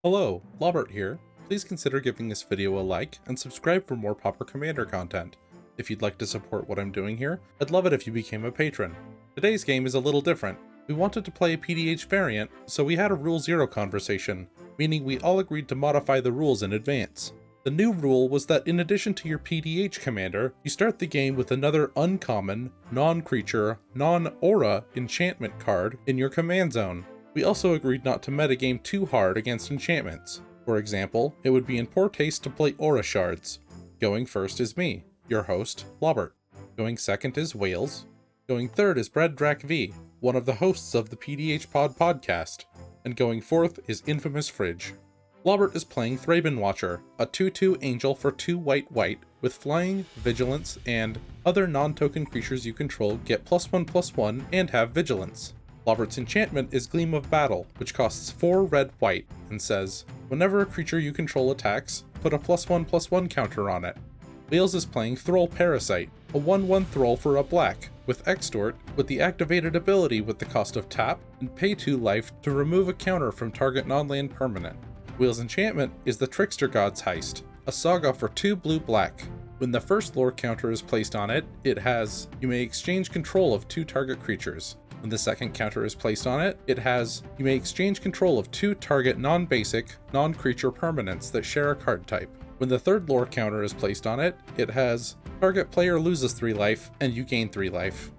Hello, Lobbert here. Please consider giving this video a like and subscribe for more Pauper Commander content. If you'd like to support what I'm doing here, I'd love it if you became a patron. Today's game is a little different. We wanted to play a PDH variant, so we had a Rule 0 conversation, meaning we all agreed to modify the rules in advance. The new rule was that in addition to your PDH commander, you start the game with another uncommon, non-creature, non-aura enchantment card in your command zone. We also agreed not to metagame too hard against enchantments. For example, it would be in poor taste to play aura shards. Going first is me, your host, Lobbert. Going second is Wales. Going third is Brad Drac V, one of the hosts of the PDH Pod podcast. And going fourth is Infamous Fridge. Lobbert is playing Thraben Watcher, a 2/2 angel for 2 white with flying, vigilance, and other non-token creatures you control get +1/+1 and have vigilance. Lobbert's enchantment is Gleam of Battle, which costs 4 red-white and says, whenever a creature you control attacks, put a +1/+1 counter on it. Wales is playing Thrall Parasite, a 1/1 Thrall for a black, with Extort, with the activated ability with the cost of tap, and pay 2 life to remove a counter from target non-land permanent. Wales' enchantment is the Trickster-God's Heist, a saga for 2 blue-black. When the first lore counter is placed on it, it has, you may exchange control of 2 target creatures. When the second counter is placed on it, it has, you may exchange control of 2 target non-basic, non-creature permanents that share a card type. When the third lore counter is placed on it, it has, target player loses 3 life, and you gain 3 life.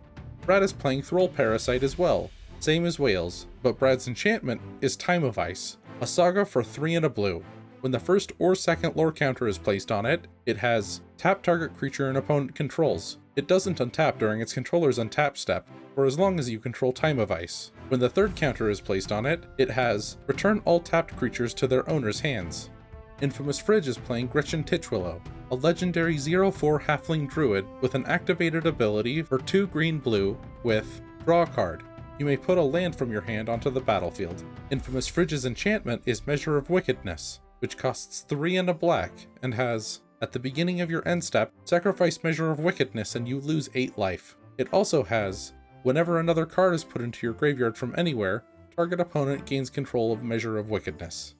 Brad is playing Thrall Parasite as well, same as Wales, but Brad's enchantment is Time of Ice, a saga for 3 and a blue. When the first or second lore counter is placed on it, it has, tap target creature an opponent controls. It doesn't untap during its controller's untap step, for as long as you control Time of Ice. When the third counter is placed on it, it has, return all tapped creatures to their owner's hands. Infamous Fridge is playing Gretchen Titchwillow, a legendary 0/4 halfling druid with an activated ability for 2 green-blue with, draw a card. You may put a land from your hand onto the battlefield. Infamous Fridge's enchantment is Measure of Wickedness, which costs 3 and a black, and has, at the beginning of your end step, sacrifice Measure of Wickedness and you lose 8 life. It also has, whenever another card is put into your graveyard from anywhere, target opponent gains control of Measure of Wickedness.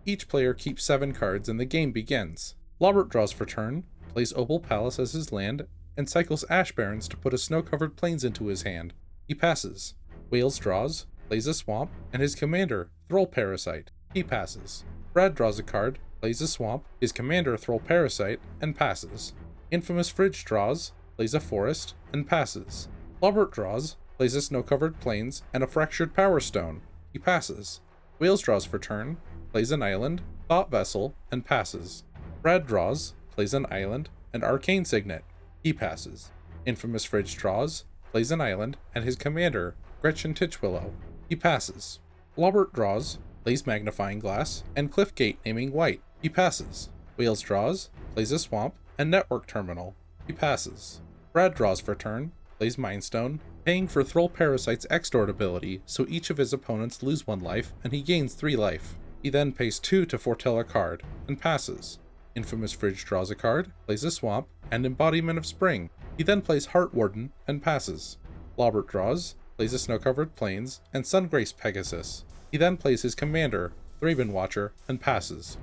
Each player keeps 7 cards and the game begins. Lobbert draws for turn, plays Opal Palace as his land, and cycles Ash Barrens to put a snow-covered plains into his hand. He passes. Wales draws, plays a swamp, and his commander, Thrall Parasite. He passes. Brad draws a card, plays a swamp, his commander, Thrall Parasite, and passes. Infamous Fridge draws, plays a forest, and passes. Lobbert draws, plays a snow-covered plains, and a fractured power stone. He passes. Wales draws for turn, plays an island, Thought Vessel, and passes. Brad draws, plays an island, and Arcane Signet. He passes. Infamous Fridge draws, plays an island, and his commander, Gretchen Titchwillow. He passes. Lobbert draws, plays Magnifying Glass, and Cliffgate naming white. He passes. Wales draws, plays a swamp, and Network Terminal. He passes. Brad draws for turn, plays Mindstone, paying for Thrall Parasite's Extort ability so each of his opponents lose 1 life and he gains 3 life. He then pays 2 to foretell a card, and passes. Infamous Fridge draws a card, plays a swamp, and Embodiment of Spring. He then plays Heart Warden, and passes. Lobbert draws, plays a snow-covered plains, and Sungrace Pegasus. He then plays his commander, Thraben Watcher, and passes.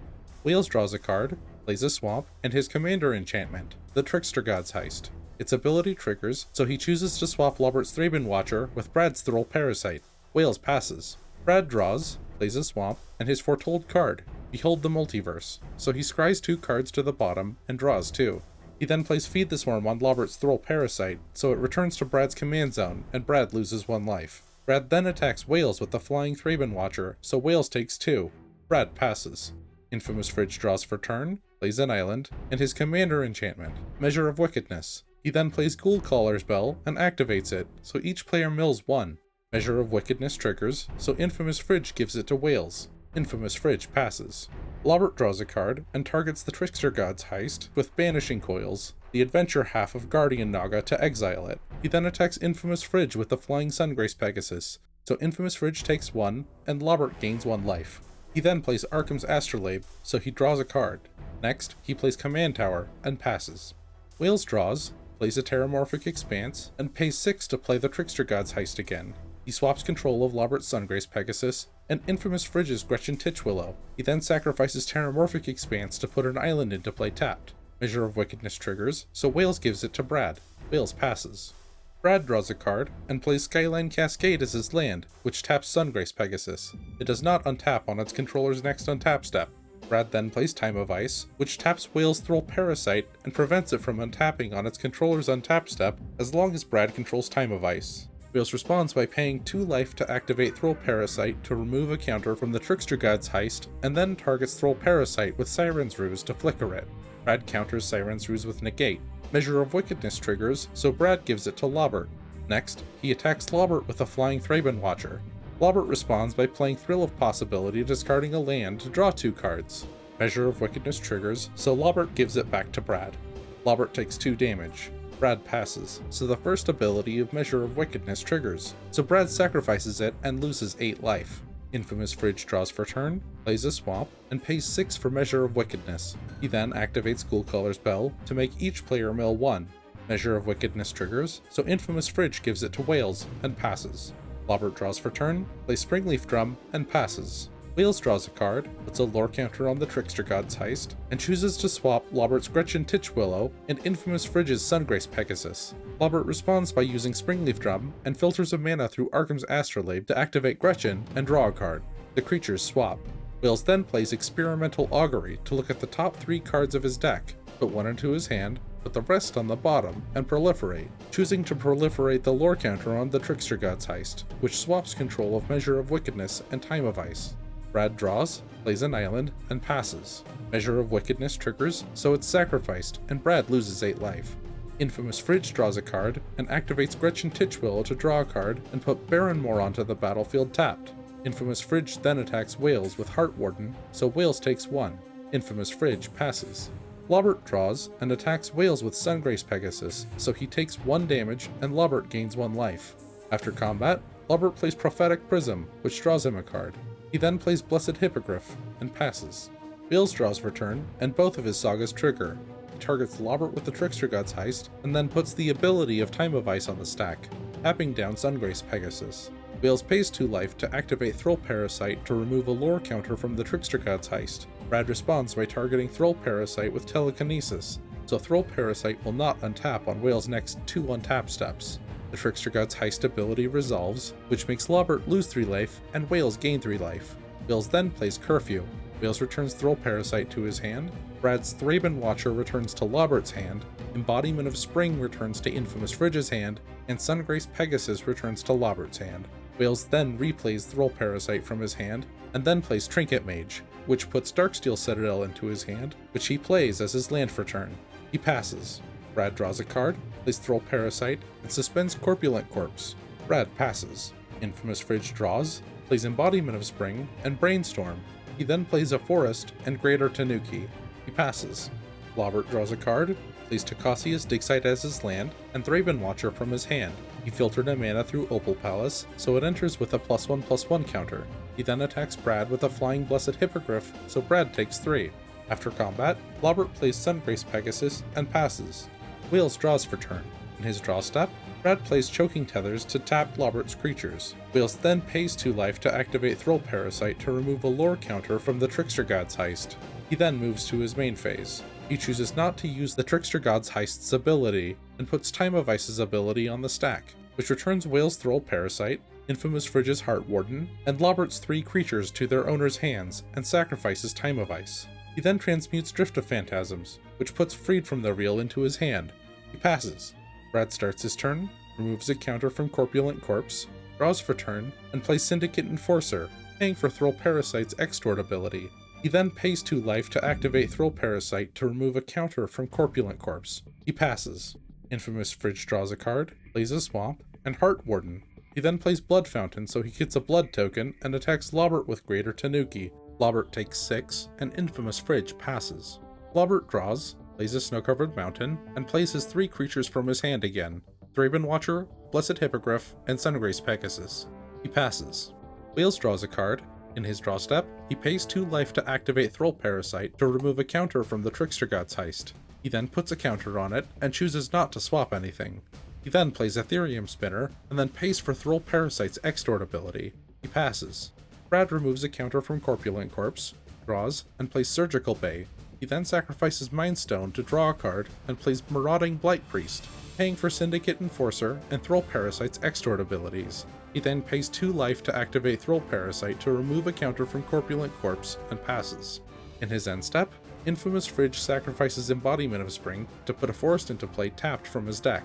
Wales draws a card, plays a swamp, and his commander enchantment, the Trickster-God's Heist. Its ability triggers, so he chooses to swap Lobbert's Thraben Watcher with Brad's Thrall Parasite. Wales passes. Brad draws, plays a swamp, and his foretold card, Behold the Multiverse, so he scries 2 cards to the bottom and draws 2. He then plays Feed the Swarm on Lobbert's Thrall Parasite, so it returns to Brad's command zone, and Brad loses 1 life. Brad then attacks Wales with the Flying Thraben Watcher, so Wales takes 2. Brad passes. Infamous Fridge draws for turn, plays an island, and his commander enchantment, Measure of Wickedness. He then plays Ghoul Caller's Bell and activates it, so each player mills 1. Measure of Wickedness triggers, so Infamous Fridge gives it to Wales. Infamous Fridge passes. Lobbert draws a card and targets the Trickster-God's Heist with Banishing Coils, the adventure half of Guardian Naga, to exile it. He then attacks Infamous Fridge with the Flying Sungrace Pegasus, so Infamous Fridge takes 1, and Lobbert gains 1 life. He then plays Arkham's Astrolabe, so he draws a card. Next, he plays Command Tower, and passes. Wales draws, plays a Terramorphic Expanse, and pays 6 to play the Trickster-God's Heist again. He He swaps control of Lobbert's Sungrace Pegasus and Infamous Fridge's Gretchen Titchwillow. He then sacrifices Terramorphic Expanse to put an island into play tapped. Measure of Wickedness triggers, so Wales gives it to Brad. Wales passes. Brad draws a card and plays Skyline Cascade as his land, which taps Sungrace Pegasus. It does not untap on its controller's next untap step. Brad then plays Time of Ice, which taps Whale's Thrall Parasite and prevents it from untapping on its controller's untap step as long as Brad controls Time of Ice. Wales responds by paying 2 life to activate Thrall Parasite to remove a counter from the Trickster-God's heist, and then targets Thrall Parasite with Siren's Ruse to flicker it. Brad counters Siren's Ruse with Negate. Measure of Wickedness triggers, so Brad gives it to Lobbert. Next, he attacks Lobbert with a Flying Thraben Watcher. Lobbert responds by playing Thrill of Possibility, discarding a land to draw 2 cards. Measure of Wickedness triggers, so Lobbert gives it back to Brad. Lobbert takes 2 damage. Brad passes, so the first ability of Measure of Wickedness triggers, so Brad sacrifices it and loses 8 life. Infamous Fridge draws for turn, plays a swamp, and pays 6 for Measure of Wickedness. He then activates Ghoulcolor's Bell to make each player mill 1. Measure of Wickedness triggers, so Infamous Fridge gives it to Wales and passes. Lobbert draws for turn, plays Springleaf Drum, and passes. Wales draws a card, puts a lore counter on the Trickster-God's heist, and chooses to swap Lobbert's Gretchen Titchwillow and Infamous Fridge's Sungrace Pegasus. Lobbert responds by using Springleaf Drum and filters a mana through Arkham's Astrolabe to activate Gretchen and draw a card. The creatures swap. Wales then plays Experimental Augury to look at the top 3 cards of his deck, put 1 into his hand, put the rest on the bottom, and proliferate, choosing to proliferate the lore counter on the Trickster-God's heist, which swaps control of Measure of Wickedness and Time of Ice. Brad draws, plays an island, and passes. Measure of Wickedness triggers, so it's sacrificed, and Brad loses 8 life. Infamous Fridge draws a card, and activates Gretchen Titchwillow to draw a card and put Barrenmore onto the battlefield tapped. Infamous Fridge then attacks Wales with Heart Warden, so Wales takes 1. Infamous Fridge passes. Lobbert draws and attacks Wales with Sungrace Pegasus, so he takes 1 damage and Lobbert gains 1 life. After combat, Lobbert plays Prophetic Prism, which draws him a card. He then plays Blessed Hippogriff and passes. Wales draws for turn, and both of his sagas trigger. He targets Lobbert with the Trickster-God's heist, and then puts the ability of Time of Ice on the stack, tapping down Sungrace Pegasus. Wales pays 2 life to activate Thrall Parasite to remove a lore counter from the Trickster-God's heist. Brad responds by targeting Thrall Parasite with Telekinesis, so Thrall Parasite will not untap on Wales' next 2 untap steps. The Trickster-God's heist ability resolves, which makes Lobbert lose 3 life and Wales gain 3 life. Wales then plays Curfew. Wales returns Thrall Parasite to his hand, Brad's Thraben Watcher returns to Lobbert's hand, Embodiment of Spring returns to Infamous Fridge's hand, and Sungrace Pegasus returns to Lobbert's hand. Wales then replays Thrall Parasite from his hand, and then plays Trinket Mage, which puts Darksteel Citadel into his hand, which he plays as his land for turn. He passes. Brad draws a card, plays Thrall Parasite, and suspends Corpulent Corpse. Brad passes. Infamous Fridge draws, plays Embodiment of Spring, and Brainstorm. He then plays a Forest and Greater Tanuki. He passes. Lobbert draws a card, plays Tocasia's Digsite as his land, and Thraben Watcher from his hand. He filtered a mana through Opal Palace, so it enters with a +1/+1 counter. He then attacks Brad with a Flying Blessed Hippogriff, so Brad takes 3. After combat, Lobbert plays Sungrace Pegasus and passes. Wales draws for turn. In his draw step, Brad plays Choking Tethers to tap Lobbert's creatures. Wales then pays 2 life to activate Thrall Parasite to remove a lore counter from the Trickster-God's heist. He then moves to his main phase. He chooses not to use the Trickster-God's heist's ability, and puts Time of Ice's ability on the stack, which returns Wales' Thrall Parasite, Infamous Fridge's Heart Warden, and Lobbert's 3 creatures to their owner's hands, and sacrifices Time of Ice. He then transmutes Drift of Phantasms, which puts Freed from the Real into his hand. He passes. Brad starts his turn, removes a counter from Corpulent Corpse, draws for turn, and plays Syndicate Enforcer, paying for Thrall Parasite's Extort ability. He then pays 2 life to activate Thrall Parasite to remove a counter from Corpulent Corpse. He passes. Infamous Fridge draws a card, plays a Swamp, and Heart Warden. He then plays Blood Fountain so he gets a blood token and attacks Lobbert with Greater Tanuki. Lobbert takes 6, and Infamous Fridge passes. Lobbert draws, plays a Snow-Covered Mountain, and plays his 3 creatures from his hand again, Thraben Watcher, Blessed Hippogriff, and Sungrace Pegasus. He passes. Wales draws a card. In his draw step, he pays 2 life to activate Thrall Parasite to remove a counter from the Trickster-God's heist. He then puts a counter on it, and chooses not to swap anything. He then plays Ethereum Spinner, and then pays for Throll Parasite's Extort ability. He passes. Brad removes a counter from Corpulent Corpse, draws, and plays Surgical Bay. He then sacrifices Mind Stone to draw a card, and plays Marauding Blight Priest, paying for Syndicate Enforcer and Throll Parasite's Extort abilities. He then pays 2 life to activate Throll Parasite to remove a counter from Corpulent Corpse, and passes. In his end step, Infamous Fridge sacrifices Embodiment of Spring to put a forest into play tapped from his deck.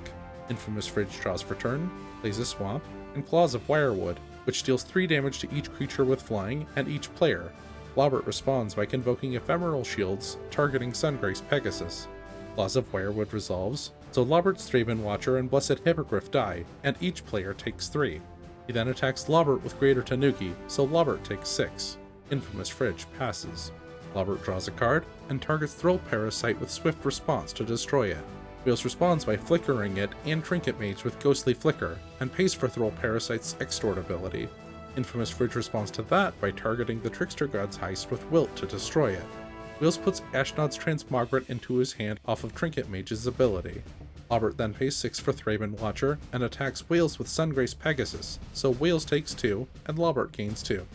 Infamous Fridge draws for turn, plays a Swamp, and Claws of Wirewood, which deals 3 damage to each creature with flying and each player. Lobbert responds by convoking Ephemeral Shields, targeting Sungrace Pegasus. Claws of Wirewood resolves, so Lobbert's Thraben Watcher and Blessed Hippogriff die, and each player takes 3. He then attacks Lobbert with Greater Tanuki, so Lobbert takes 6. Infamous Fridge passes. Lobbert draws a card, and targets Throll Parasite with Swift Response to destroy it. Wheels responds by flickering it and Trinket Mage with Ghostly Flicker, and pays for Throll Parasite's Extort ability. Infamous Fridge responds to that by targeting the Trickster-God's Heist with Wilt to destroy it. Wheels puts Ashnod's Transmogrant into his hand off of Trinket Mage's ability. Lobbert then pays 6 for Thraben Watcher, and attacks Wales with Sungrace Pegasus, so Wales takes 2, and Lobbert gains 2.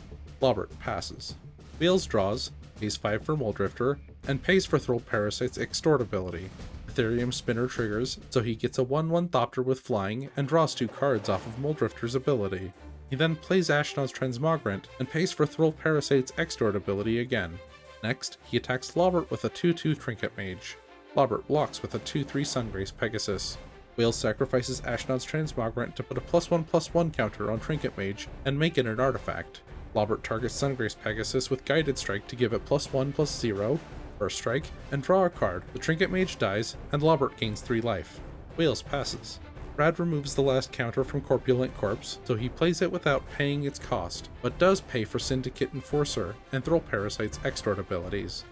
Lobbert passes. Wales draws, pays 5 for Muldrifter, and pays for Throll Parasite's Extort ability. Ethereum Spinner triggers, so he gets a 1/1 Thopter with flying and draws 2 cards off of Muldrifter's ability. He then plays Ashnod's Transmogrant and pays for Throll Parasite's Extort ability again. Next, he attacks Lobbert with a 2/2 Trinket Mage. Lobbert blocks with a 2/3 Sungrace Pegasus. Wales sacrifices Ashnod's Transmogrant to put a +1/+1 counter on Trinket Mage and make it an artifact. Lobbert targets Sungrace Pegasus with Guided Strike to give it +1/+0, First Strike, and draw a card. The Trinket Mage dies, and Lobbert gains 3 life. Wales passes. Brad removes the last counter from Corpulent Corpse, so he plays it without paying its cost, but does pay for Syndicate Enforcer and Throll Parasite's Extort abilities.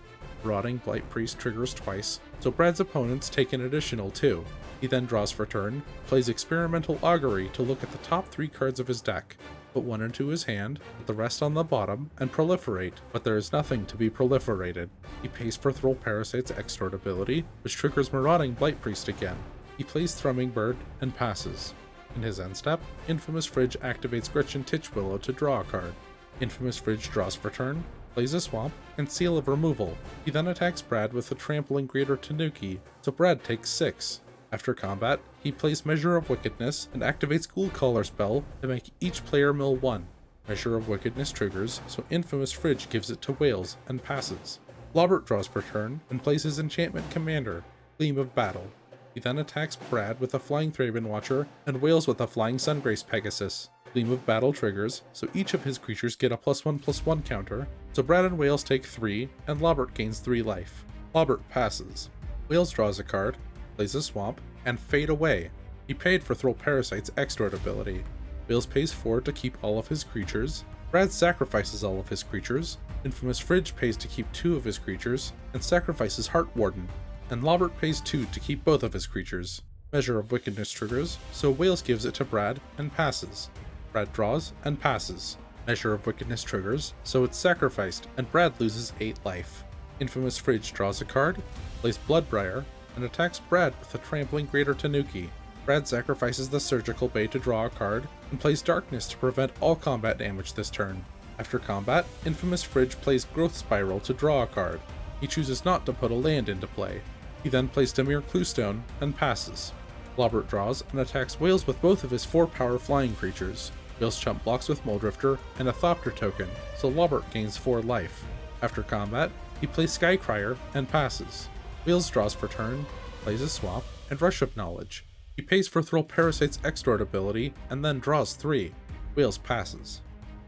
Marauding Blight Priest triggers twice, so Brad's opponents take an additional 2. He then draws for turn, plays Experimental Augury to look at the top 3 cards of his deck, put 1 into his hand, put the rest on the bottom, and proliferate, but there is nothing to be proliferated. He pays for Throll Parasite's Extort ability, which triggers Marauding Blight Priest again. He plays Thrumming Bird and passes. In his end step, Infamous Fridge activates Gretchen Titchwillow to draw a card. Infamous Fridge draws for turn, plays a Swamp, and Seal of Removal. He then attacks Brad with a Trampling Greater Tanuki, so Brad takes 6. After combat, he plays Measure of Wickedness and activates Ghoulcaller spell to make each player mill 1. Measure of Wickedness triggers, so Infamous Fridge gives it to Wales and passes. Lobbert draws per turn and plays his Enchantment Commander, Gleam of Battle. He then attacks Brad with a Flying Thraben Watcher and Wales with a Flying Sungrace Pegasus. Gleam of Battle triggers, so each of his creatures get a +1/+1 counter, so Brad and Wales take 3, and Lobbert gains 3 life. Lobbert passes. Wales draws a card, plays a Swamp, and Fade Away. He paid for Throll Parasite's Extort ability. Wales pays 4 to keep all of his creatures. Brad sacrifices all of his creatures. Infamous Fridge pays to keep 2 of his creatures, and sacrifices Heart Warden. And Lobbert pays 2 to keep both of his creatures. Measure of Wickedness triggers, so Wales gives it to Brad and passes. Brad draws and passes. Measure of Wickedness triggers, so it's sacrificed, and Brad loses 8 life. Infamous Fridge draws a card, plays Bloodbriar, and attacks Brad with a Trampling Greater Tanuki. Brad sacrifices the Surgical Bay to draw a card, and plays Darkness to prevent all combat damage this turn. After combat, Infamous Fridge plays Growth Spiral to draw a card. He chooses not to put a land into play. He then plays Dimir Cluestone and passes. Lobbert draws and attacks Wales with both of his 4-power flying creatures. Wales chump blocks with Muldrifter and a Thopter token, so Lobbert gains 4 life. After combat, he plays Skycrier and passes. Wales draws for turn, plays a Swamp, and Rush of Knowledge. He pays for Throll Parasite's Extort ability and then draws 3. Wales passes.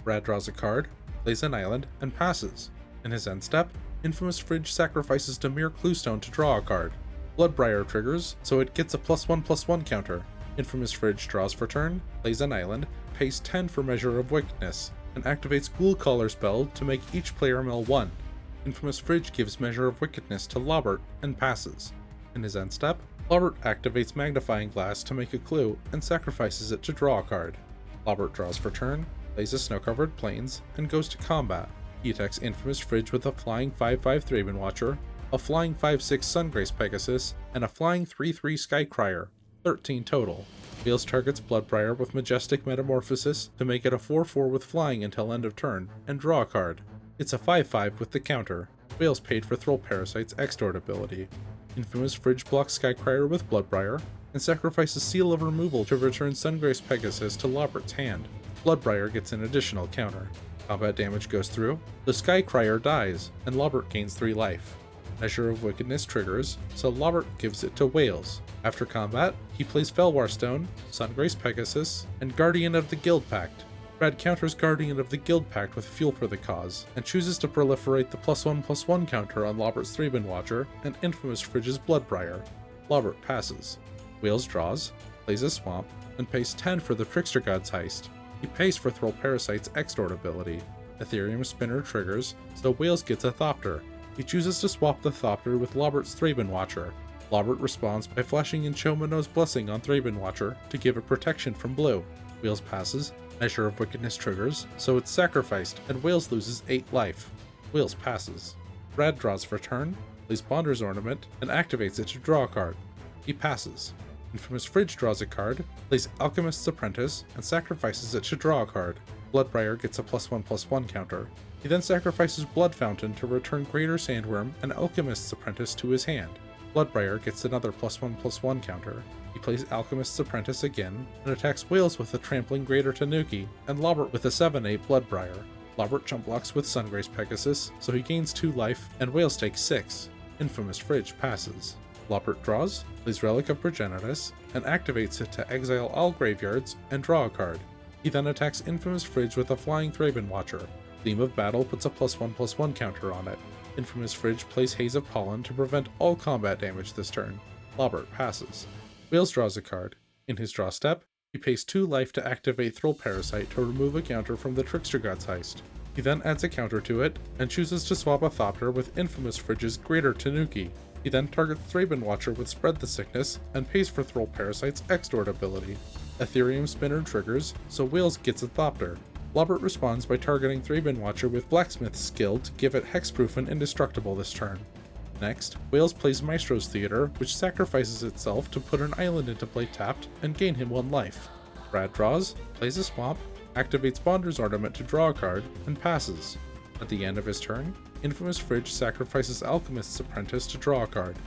Brad draws a card, plays an island, and passes. In his end step, Infamous Fridge sacrifices Dimir Cluestone to draw a card. Bloodbriar triggers, so it gets a +1/+1 counter. Infamous Fridge draws for turn, plays an island, pays 10 for Measure of Wickedness, and activates Ghoulcaller spell to make each player mill 1. Infamous Fridge gives Measure of Wickedness to Lobbert and passes. In his end step, Lobbert activates Magnifying Glass to make a clue and sacrifices it to draw a card. Lobbert draws for turn, plays a Snow-Covered Plains, and goes to combat. He attacks Infamous Fridge with a Flying 5/5 Thraben Watcher, a Flying 5/6 Sungrace Pegasus, and a Flying 3/3 Skycrier, 13 total. Wheels targets Bloodbriar with Majestic Metamorphosis to make it a 4/4 with flying until end of turn, and draw a card. It's a 5/5 with the counter. Wheels paid for Throll Parasite's Extort ability. Infamous Fridge blocks Skycrier with Bloodbriar, and sacrifices Seal of Removal to return Sungrace Pegasus to Lobbert's hand. Bloodbriar gets an additional counter. Combat damage goes through, the Skycrier dies, and Lobbert gains 3 life. Measure of Wickedness triggers, so Lobbert gives it to Wales. After combat, he plays Felwar Stone, Sungrace Pegasus, and Guardian of the Guild Pact. Brad counters Guardian of the Guild Pact with Fuel for the Cause, and chooses to proliferate the +1/+1 counter on Lobbert's Threebin Watcher and Infamous Fridge's Bloodbriar. Lobbert passes. Wales draws, plays a Swamp, and pays 10 for the Trickster-God's Heist. He pays for Throll Parasite's Extort ability. Ethereum Spinner triggers, so Wales gets a Thopter. He chooses to swap the Thopter with Lobbert's Threebin Watcher. Lobbert responds by flashing in Chomano's Blessing on Threebin Watcher to give it protection from blue. Wales passes, Measure of Wickedness triggers, so it's sacrificed, and Wales loses 8 life. Wales passes. Brad draws for turn, plays Bonder's Ornament, and activates it to draw a card. He passes. Infamous Fridge draws a card, plays Alchemist's Apprentice, and sacrifices it to draw a card. Bloodbriar gets a +1/+1 counter. He then sacrifices Blood Fountain to return Greater Sandworm and Alchemist's Apprentice to his hand. Bloodbriar gets another +1/+1 counter. He plays Alchemist's Apprentice again, and attacks Wales with a Trampling Greater Tanuki, and Lobbert with a 7/8 Bloodbriar. Lobbert jump blocks with Sungrace Pegasus, so he gains 2 life, and Wales takes 6. Infamous Fridge passes. Lobbert draws, plays Relic of Progenitus, and activates it to exile all graveyards and draw a card. He then attacks Infamous Fridge with a Flying Thraben Watcher. Theme of Battle puts a +1/+1 counter on it. Infamous Fridge plays Haze of Pollen to prevent all combat damage this turn. Lobbert passes. Wales draws a card. In his draw step, he pays 2 life to activate Throll Parasite to remove a counter from the Trickster-God's Heist. He then adds a counter to it, and chooses to swap a Thopter with Infamous Fridge's Greater Tanuki. He then targets Thraben Watcher with Spread the Sickness, and pays for Throll Parasite's Extort ability. Ethereum Spinner triggers, so Wales gets a Thopter. Lobbert responds by targeting Thraben Watcher with Blacksmith's skill to give it hexproof and indestructible this turn. Next, Wales plays Maestro's Theater, which sacrifices itself to put an island into play tapped and gain him 1 life. Brad draws, plays a Swamp, activates Bonder's Ornament to draw a card, and passes. At the end of his turn, Infamous Fridge sacrifices Alchemist's Apprentice to draw a card.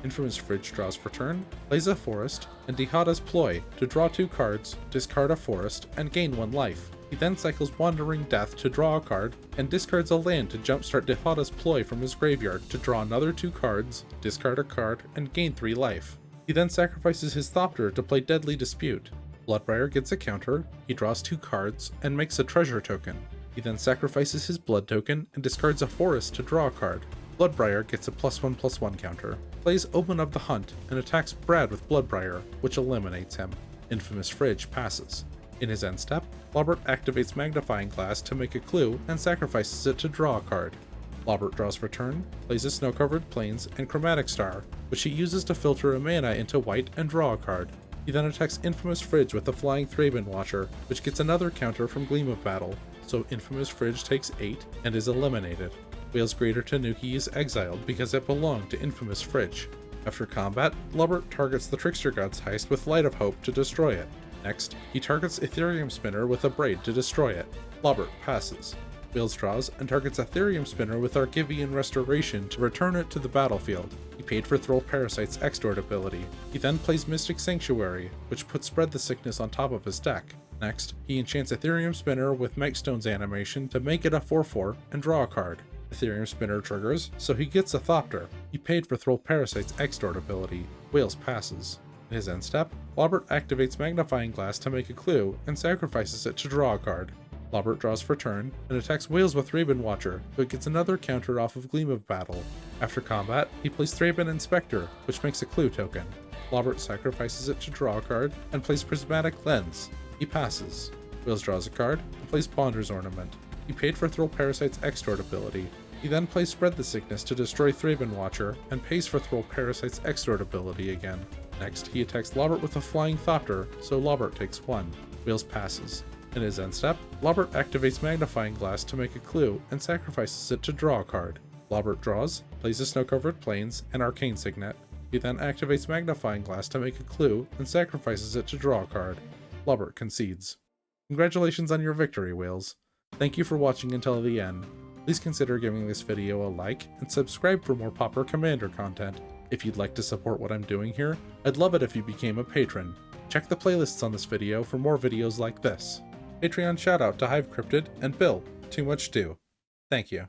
Infamous Fridge draws for turn, plays a Forest, and Dihada's Ploy to draw 2 cards, discard a Forest, and gain 1 life. He then cycles Wandering Death to draw a card, and discards a land to jumpstart Dihada's Ploy from his graveyard to draw another 2 cards, discard a card, and gain 3 life. He then sacrifices his Thopter to play Deadly Dispute. Bloodbriar gets a counter, he draws 2 cards, and makes a treasure token. He then sacrifices his Blood token and discards a Forest to draw a card. Bloodbriar gets a +1/+1 counter, plays Omen of the Hunt, and attacks Brad with Bloodbriar, which eliminates him. Infamous Fridge passes. In his end step, Lobbert activates Magnifying Glass to make a clue and sacrifices it to draw a card. Lobbert draws for turn, plays a Snow-Covered Plains and Chromatic Star, which he uses to filter a mana into white and draw a card. He then attacks Infamous Fridge with the Flying Thraben Watcher, which gets another counter from Gleam of Battle, so Infamous Fridge takes 8 and is eliminated. Wales Greater Tanuki is exiled because it belonged to Infamous Fridge. After combat, Lobbert targets the Trickster-God's Heist with Light of Hope to destroy it. Next, he targets Ethereum Spinner with a Braid to destroy it. Lobbert passes. Wales draws and targets Ethereum Spinner with Argivian Restoration to return it to the battlefield. He paid for Throll Parasite's Extort ability. He then plays Mystic Sanctuary, which puts Spread the Sickness on top of his deck. Next, he enchants Ethereum Spinner with Megstone's animation to make it a 4/4 and draw a card. Ethereum Spinner triggers, so he gets a Thopter. He paid for Throll Parasite's Extort ability. Wales passes. In his end step, Lobbert activates Magnifying Glass to make a clue and sacrifices it to draw a card. Lobbert draws for turn and attacks Wales with Thraben Watcher, but gets another counter off of Gleam of Battle. After combat, he plays Thraben Inspector, which makes a clue token. Lobbert sacrifices it to draw a card and plays Prismatic Lens. He passes. Wales draws a card and plays Bonder's Ornament. He paid for Throll Parasite's Extort ability. He then plays Spread the Sickness to destroy Thraben Watcher and pays for Throll Parasite's Extort ability again. Next, he attacks Lobbert with a Flying Thopter, so Lobbert takes 1. Wales passes. In his end step, Lobbert activates Magnifying Glass to make a clue and sacrifices it to draw a card. Lobbert draws, plays a Snow-Covered Plains and Arcane Signet. He then activates Magnifying Glass to make a clue and sacrifices it to draw a card. Lobbert concedes. Congratulations on your victory, Whales. Thank you for watching until the end. Please consider giving this video a like and subscribe for more Pauper Commander content. If you'd like to support what I'm doing here, I'd love it if you became a patron. Check the playlists on this video for more videos like this. Patreon shoutout to Hive Cryptid and Bill, Too Much Stew. Thank you.